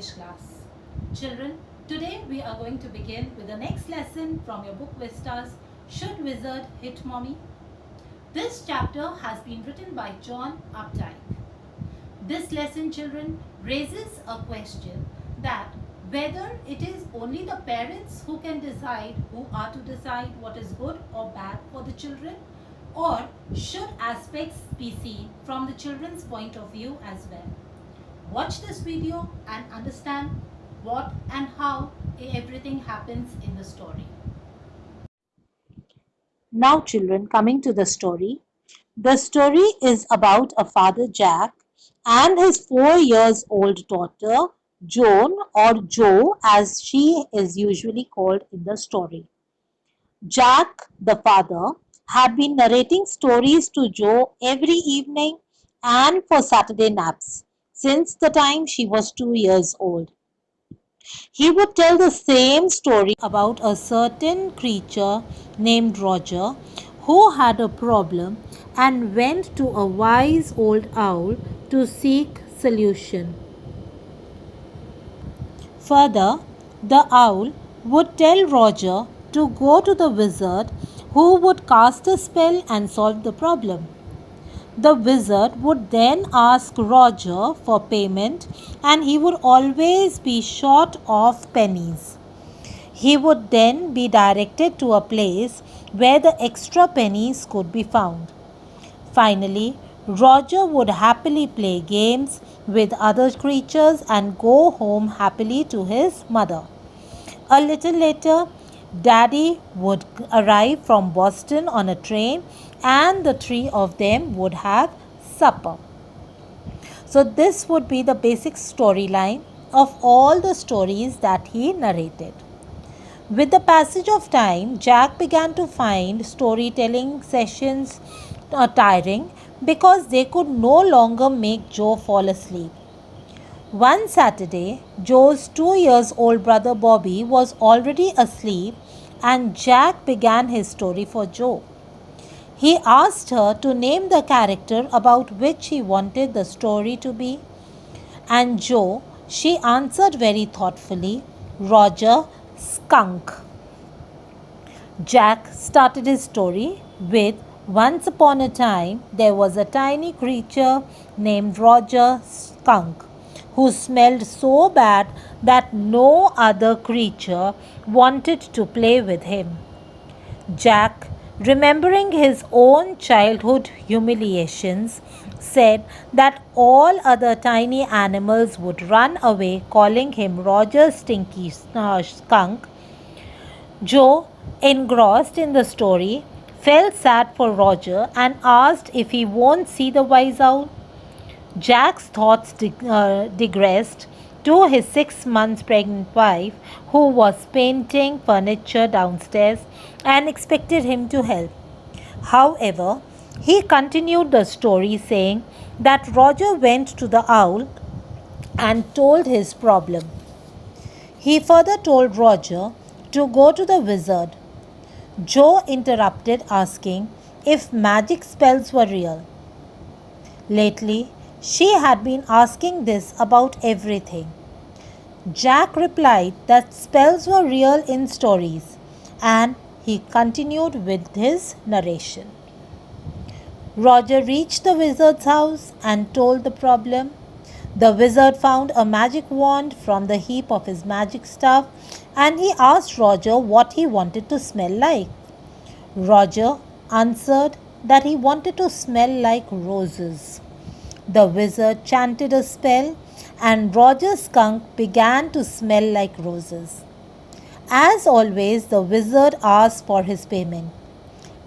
English class. Children, today we are going to begin with the next lesson from your book Vistas, Should Wizard Hit Mommy? This chapter has been written by John Updike. This lesson, children, raises a question that whether it is only the parents who are to decide what is good or bad for the children, or should aspects be seen from the children's point of view as well. Watch this video and understand what and how everything happens in the story. Now, children, coming to the story. The story is about a father, Jack, and his 4 years old daughter, Joan, or Jo, as she is usually called in the story. Jack, the father, had been narrating stories to Jo every evening and for Saturday naps since the time she was 2 years old. He would tell the same story about a certain creature named Roger who had a problem and went to a wise old owl to seek solution. Further, the owl would tell Roger to go to the wizard who would cast a spell and solve the problem. The wizard would then ask Roger for payment and he would always be short of pennies. He would then be directed to a place where the extra pennies could be found. Finally, Roger would happily play games with other creatures and go home happily to his mother. A little later, Daddy would arrive from Boston on a train and the three of them would have supper. So this would be the basic storyline of all the stories that he narrated. With the passage of time, Jack began to find storytelling sessions tiring because they could no longer make Jo fall asleep. One Saturday, Joe's 2 years old brother Bobby was already asleep and Jack began his story for Jo. He asked her to name the character about which he wanted the story to be. And she answered very thoughtfully, Roger Skunk. Jack started his story with once upon a time there was a tiny creature named Roger Skunk who smelled so bad that no other creature wanted to play with him. Jack, remembering his own childhood humiliations, said that all other tiny animals would run away calling him Roger Stinky Skunk. Jo, engrossed in the story, felt sad for Roger and asked if he won't see the wise owl. Jack's thoughts digressed to his 6 months pregnant wife who was painting furniture downstairs and expected him to help. However, he continued the story saying that Roger went to the owl and told his problem. He further told Roger to go to the wizard. Jo interrupted asking if magic spells were real. Lately, she had been asking this about everything. Jack replied that spells were real in stories, and he continued with his narration. Roger reached the wizard's house and told the problem. The wizard found a magic wand from the heap of his magic stuff and he asked Roger what he wanted to smell like. Roger answered that he wanted to smell like roses. The wizard chanted a spell and Roger's skunk began to smell like roses. As always, the wizard asked for his payment.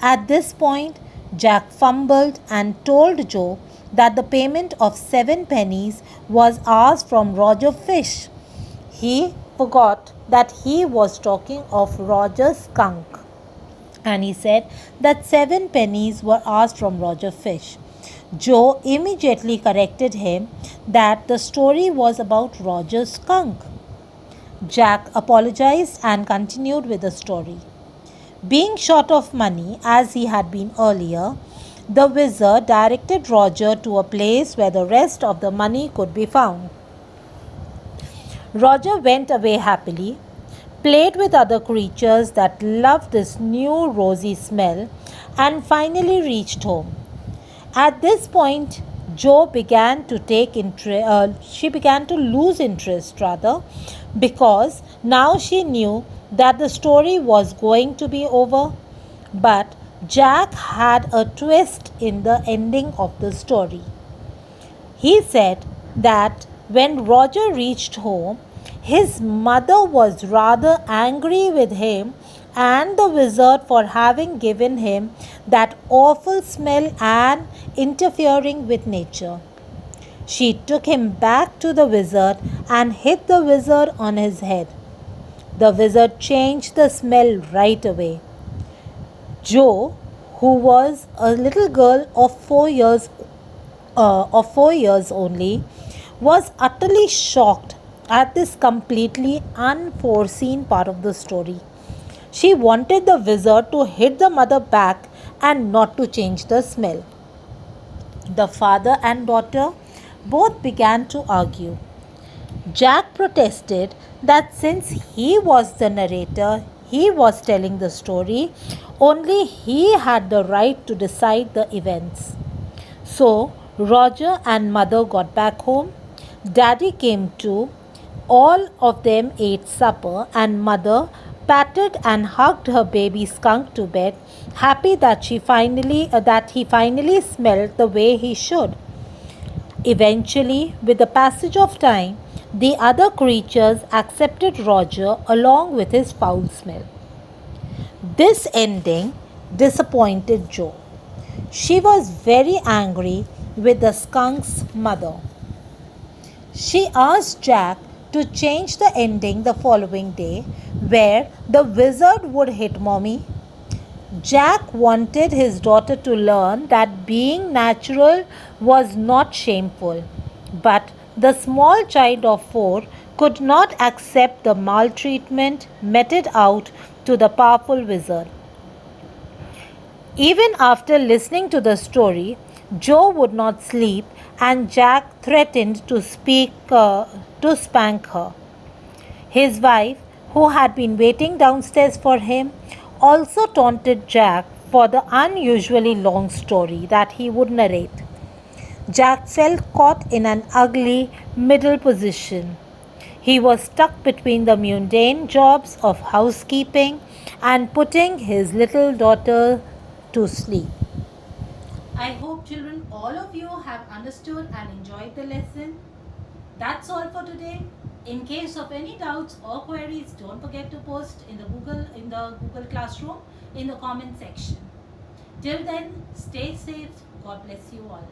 At this point, Jack fumbled and told Jo that the payment of 7 pennies was asked from Roger Fish. He forgot that he was talking of Roger's skunk. And he said that 7 pennies were asked from Roger Fish. Jo immediately corrected him that the story was about Roger's skunk. Jack apologized and continued with the story. Being short of money, as he had been earlier, the wizard directed Roger to a place where the rest of the money could be found. Roger went away happily, played with other creatures that loved this new rosy smell, and finally reached home. At this point, Jo began to take interest. She began to lose interest, rather, because now she knew that the story was going to be over. But Jack had a twist in the ending of the story. He said that when Roger reached home, his mother was rather angry with him and the wizard for having given him that awful smell and interfering with nature. She took him back to the wizard and hit the wizard on his head. The wizard changed the smell right away. Jo, who was a little girl of 4 years only, was utterly shocked at this completely unforeseen part of the story. She wanted the wizard to hit the mother back and not to change the smell. The father and daughter both began to argue. Jack protested that since he was the narrator, he was telling the story, only he had the right to decide the events. So, Roger and mother got back home. Daddy came too. All of them ate supper, and mother patted and hugged her baby skunk to bed, happy that he finally smelled the way he should. Eventually, with the passage of time, the other creatures accepted Roger along with his foul smell. This ending disappointed Jo. She was very angry with the skunk's mother. She asked Jack to change the ending the following day, where the wizard would hit Mommy. Jack wanted his daughter to learn that being natural was not shameful, but the small child of 4 could not accept the maltreatment meted out to the powerful wizard. Even after listening to the story, Jo would not sleep, and Jack threatened to spank her. His wife, who had been waiting downstairs for him, also taunted Jack for the unusually long story that he would narrate. Jack felt caught in an ugly middle position. He was stuck between the mundane jobs of housekeeping and putting his little daughter to sleep. I hope children, all of you have understood and enjoyed the lesson. That's all for today. In case of any doubts or queries, don't forget to post in the Google Classroom in the comment section. Till then, stay safe. God bless you all.